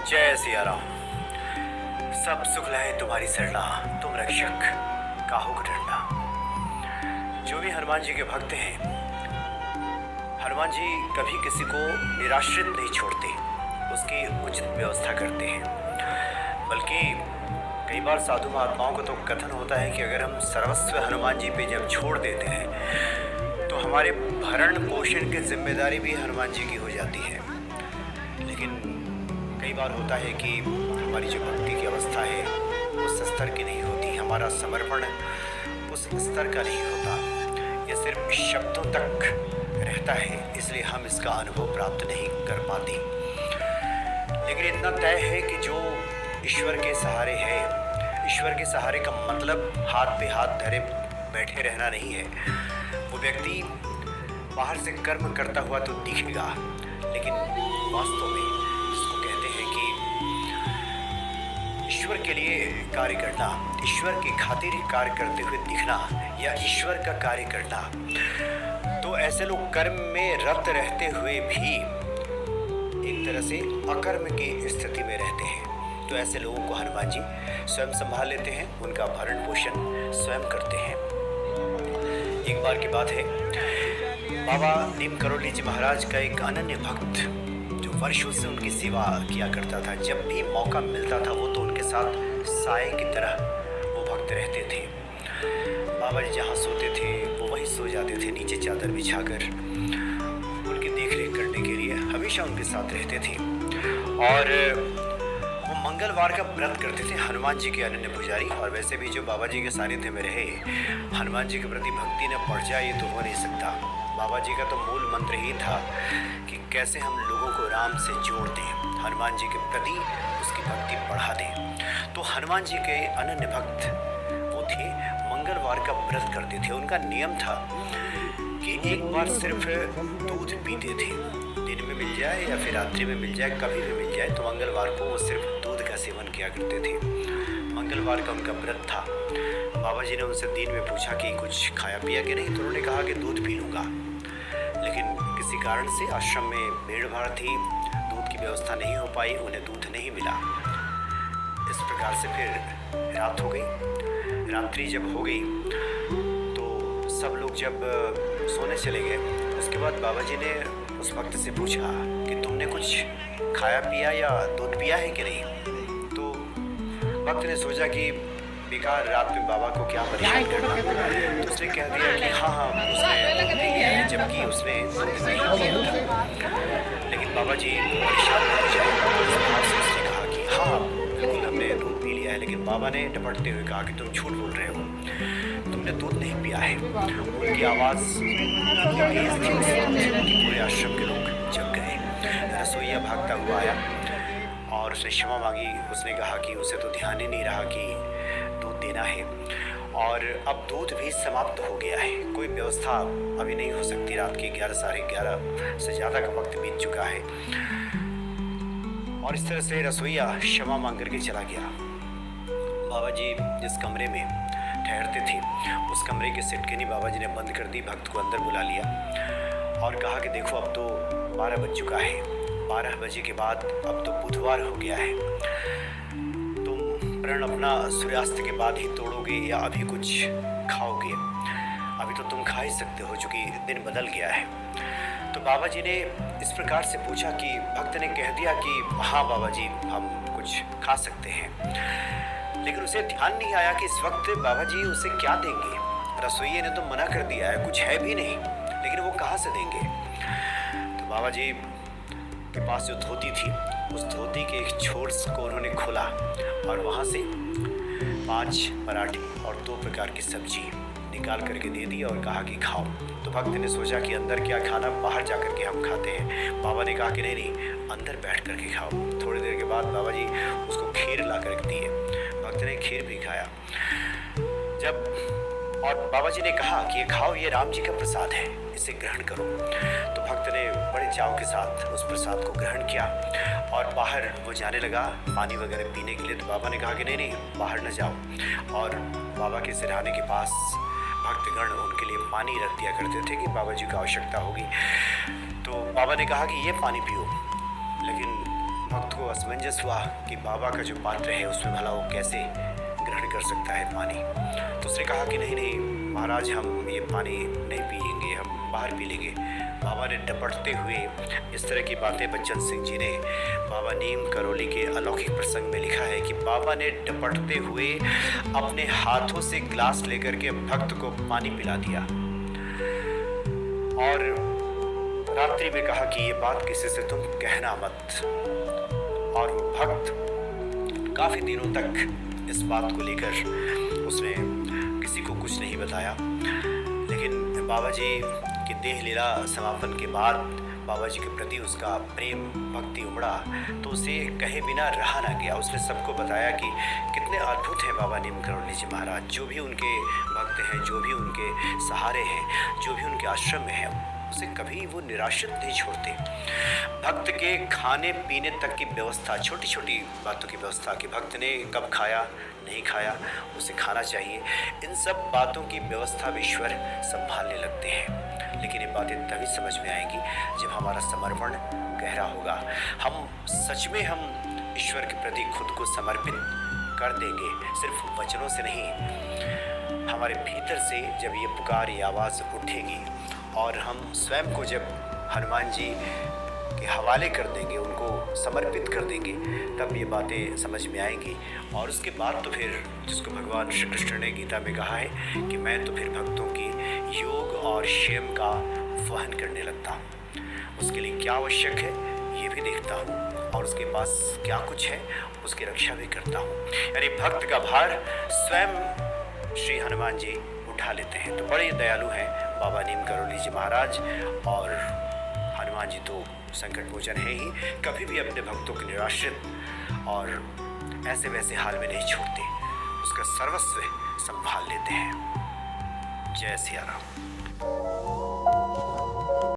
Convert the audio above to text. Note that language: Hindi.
जय सिया राम। सब सुख लहे तुम्हारी सरना, तुम रक्षक काहू को डरना। जो भी हनुमान जी के भक्त हैं, हनुमान जी कभी किसी को निराश्रित नहीं छोड़ते, उसकी उचित व्यवस्था करते हैं। बल्कि कई बार साधु महात्माओं को तो कथन होता है कि अगर हम सर्वस्व हनुमान जी पे जब छोड़ देते हैं तो हमारे भरण पोषण की जिम्मेदारी भी हनुमान जी की हो जाती है। लेकिन कई बार होता है कि हमारी जो भक्ति की अवस्था है उस स्तर की नहीं होती, हमारा समर्पण उस स्तर का नहीं होता, यह सिर्फ शब्दों तक रहता है, इसलिए हम इसका अनुभव प्राप्त नहीं कर पाते। लेकिन इतना तय है कि जो ईश्वर के सहारे है, ईश्वर के सहारे का मतलब हाथ पे हाथ धरे बैठे रहना नहीं है। वो व्यक्ति बाहर से कर्म करता हुआ तो दिखेगा, लेकिन वास्तव में जिसको कहते हैं कि ईश्वर के लिए कार्य करना, ईश्वर की खातिर कार्य करते हुए दिखना या ईश्वर का कार्य करना, तो ऐसे लोग कर्म में रत रहते हुए भी एक तरह से अकर्म की स्थिति में रहते हैं। तो ऐसे लोगों को हनुमान जी स्वयं संभाल लेते हैं, उनका भरण पोषण स्वयं करते हैं। एक बार की बात है, बाबा नीम करोली जी महाराज का एक अनन्य भक्त जो वर्षों से उनकी सेवा किया करता था, जब भी मौका मिलता था वो तो उनके साथ साए की तरह वो भक्त रहते थे। बाबा जी जहाँ सोते थे वो वहीं सो जाते थे, नीचे चादर बिछाकर। उनकी देखरेख करने के लिए हमेशा उनके साथ रहते थे। और वो मंगलवार का व्रत करते थे, हनुमान जी के अनन्य पुजारी। और वैसे भी जो बाबा जी के सानिध्य में रहे, हनुमान जी के प्रति भक्ति न बढ़ जाए ये तो हो नहीं सकता। बाबा जी का तो मूल मंत्र ही था कि कैसे हम लोगों को राम से जोड़ दें, हनुमान जी के प्रति उसकी भक्ति बढ़ा दें। तो हनुमान जी के अनन्य भक्त वो थे, मंगलवार का व्रत करते थे। उनका नियम था कि एक बार सिर्फ दूध पीते थे, दिन में मिल जाए या फिर रात्रि में मिल जाए, कभी भी मिल जाए, तो मंगलवार को वो सिर्फ दूध का सेवन किया करते थे। मंगलवार का उनका व्रत था। बाबा जी ने उनसे दिन में पूछा कि कुछ खाया पिया कि नहीं, तो उन्होंने कहा कि दूध पी लूँगा। लेकिन किसी कारण से आश्रम में भीड़ भाड़ थी, दूध की व्यवस्था नहीं हो पाई, उन्हें दूध नहीं मिला। इस प्रकार से फिर रात हो गई। रात्रि जब हो गई तो सब लोग जब सोने चले गए, उसके बाद बाबा जी ने उस भक्त से पूछा कि तुमने कुछ खाया पिया या दूध पिया है कि नहीं। तो भक्त ने सोचा कि बेकार रात में बाबा को क्या परेशान करना, तो उसने कह दिया कि हाँ उसने दूध पी लिया है, जबकि उसने दूध नहीं पिया था। लेकिन बाबा जी परेशान हो जाए, उसने कहा कि हाँ बिल्कुल हमने दूध पी लिया है। लेकिन बाबा ने डपटते हुए कहा कि तुम झूठ बोल रहे हो, तुमने दूध नहीं पिया है। उनकी आवाज़ तेज थी, पूरे आश्रम के लोग जग गए। रसोइया भागता हुआ आया और उसने क्षमा मांगी। उसने कहा कि उसे तो ध्यान ही नहीं रहा कि दूध देना है, और अब दूध भी समाप्त हो गया है, कोई व्यवस्था अभी नहीं हो सकती। रात के 11 साढ़े 11 से ज़्यादा का वक्त बीत चुका है। और इस तरह से रसोइया क्षमा मांग करके चला गया। बाबा जी जिस कमरे में ठहरते थे उस कमरे की सिटकिनी बाबा जी ने बंद कर दी, भक्त को अंदर बुला लिया और कहा कि देखो अब तो 12 बज चुका है, 12 बजे के बाद अब तो बुधवार हो गया है, तुम प्रण अपना सूर्यास्त के बाद ही तोड़ोगे या अभी कुछ खाओगे? अभी तो तुम खा ही सकते हो, चूँकि दिन बदल गया है। तो बाबा जी ने इस प्रकार से पूछा कि भक्त ने कह दिया कि हाँ बाबा जी हम कुछ खा सकते हैं। लेकिन उसे ध्यान नहीं आया कि इस वक्त बाबा जी उसे क्या देंगे। रसोइये ने तो मना कर दिया है, कुछ है भी नहीं, लेकिन वो कहाँ से देंगे। तो बाबा जी के पास जो धोती थी, उस धोती के एक छोर को उन्होंने खोला और वहाँ से 5 पराठे और 2 प्रकार की सब्जी निकाल करके दे दी और कहा कि खाओ। तो भक्त ने सोचा कि अंदर क्या खाना, बाहर जा कर के हम खाते हैं। बाबा ने कहा कि नहीं अंदर बैठ कर के खाओ। थोड़ी देर के बाद बाबा जी उसको खीर ला कर दिए, भक्त ने खीर भी खाया। और बाबा जी ने कहा कि ये खाओ, ये राम जी का प्रसाद है, इसे ग्रहण करो। तो भक्त ने बड़े चाव के साथ उस प्रसाद को ग्रहण किया और बाहर वो जाने लगा पानी वगैरह पीने के लिए। तो बाबा ने कहा कि नहीं बाहर न जाओ। और बाबा के सिरहाने के पास भक्तगण उनके लिए पानी रख दिया करते थे कि बाबा जी को आवश्यकता होगी। तो बाबा ने कहा कि ये पानी पियो। लेकिन भक्त को असमंजस हुआ कि बाबा का जो पात्र है उसमें भला वो कैसे ग्रहण कर सकता है पानी। तो उसने कहा कि नहीं नहीं महाराज, हम ये पानी नहीं पिएंगे, हम बाहर पी लेंगे। बाबा ने डपटते हुए इस तरह की बातें बच्चन सिंह जी ने बाबा नीम करौली के अलौकिक प्रसंग में लिखा है कि बाबा ने डपटते हुए अपने हाथों से गिलास लेकर के भक्त को पानी पिला दिया और रात्रि में कहा कि ये बात किसी से तुम कहना मत। और वो भक्त काफ़ी दिनों तक इस बात को लेकर उसने किसी को कुछ नहीं बताया। लेकिन बाबा जी की देह लीला समापन के बाद बाबा जी के प्रति उसका प्रेम भक्ति उमड़ा तो उसे कहे बिना रहा ना गया। उसने सबको बताया कि कितने अद्भुत हैं बाबा नीम करौली जी महाराज। जो भी उनके भक्त हैं, जो भी उनके सहारे हैं, जो भी उनके आश्रम में हैं, उसे कभी वो निराशित नहीं छोड़ते। भक्त के खाने पीने तक की व्यवस्था, छोटी छोटी बातों की व्यवस्था कि भक्त ने कब खाया नहीं खाया, उसे खाना चाहिए, इन सब बातों की व्यवस्था भी ईश्वर संभालने लगते हैं। लेकिन ये बातें तभी समझ में आएंगी जब हमारा समर्पण गहरा होगा। हम सच में हम ईश्वर के प्रति खुद को समर्पित कर देंगे, सिर्फ वचनों से नहीं, हमारे भीतर से जब ये पुकार, ये आवाज़ उठेगी और हम स्वयं को जब हनुमान जी के हवाले कर देंगे, उनको समर्पित कर देंगे, तब ये बातें समझ में आएंगी। और उसके बाद तो फिर जिसको भगवान श्री कृष्ण ने गीता में कहा है कि मैं तो फिर भक्तों की योग और क्षेम का वहन करने लगता हूँ। उसके लिए क्या आवश्यक है ये भी देखता हूँ और उसके पास क्या कुछ है उसकी रक्षा भी करता हूँ। यानी भक्त का भार स्वयं श्री हनुमान जी उठा लेते हैं। तो बड़े दयालु हैं बाबा नीम करौली जी महाराज। और हनुमान जी तो संकट मोचन है ही, कभी भी अपने भक्तों को निराश्रित और ऐसे वैसे हाल में नहीं छोड़ते, उसका सर्वस्व संभाल लेते हैं। जय सिया राम।